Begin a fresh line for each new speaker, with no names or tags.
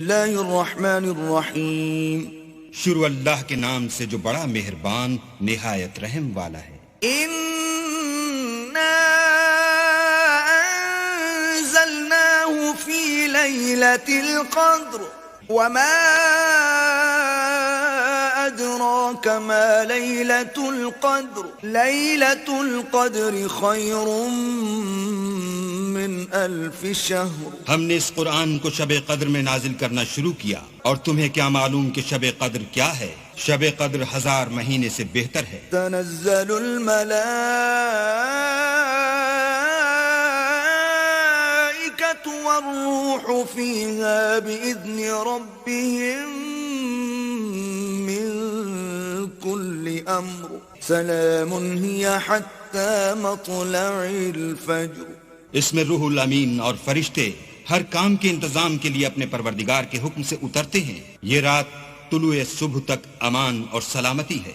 اللہ الرحمن الرحیم
شروع اللہ کے نام سے جو بڑا مہربان نہایت رحم والا ہے۔
اِنَّا أَنزَلْنَاهُ فِي لَيْلَةِ الْقَدْرِ وَمَا أَدْرَاكَ مَا لَيْلَةُ الْقَدْرِ لَيْلَةُ الْقَدْرِ خَيْرٌ من ألف شہر۔
ہم نے اس قرآن کو شب قدر میں نازل کرنا شروع کیا، اور تمہیں کیا معلوم کہ شب قدر کیا ہے؟ شب قدر 1000 مہینے سے بہتر ہے۔
تنزل الملائکۃ والروح فیہا بإذن ربهم من كل امر سلام هی حتی مطلع الفجر۔
اس میں روح الامین اور فرشتے ہر کام کے انتظام کے لیے اپنے پروردگار کے حکم سے اترتے ہیں۔ یہ رات طلوع صبح تک امان اور سلامتی ہے۔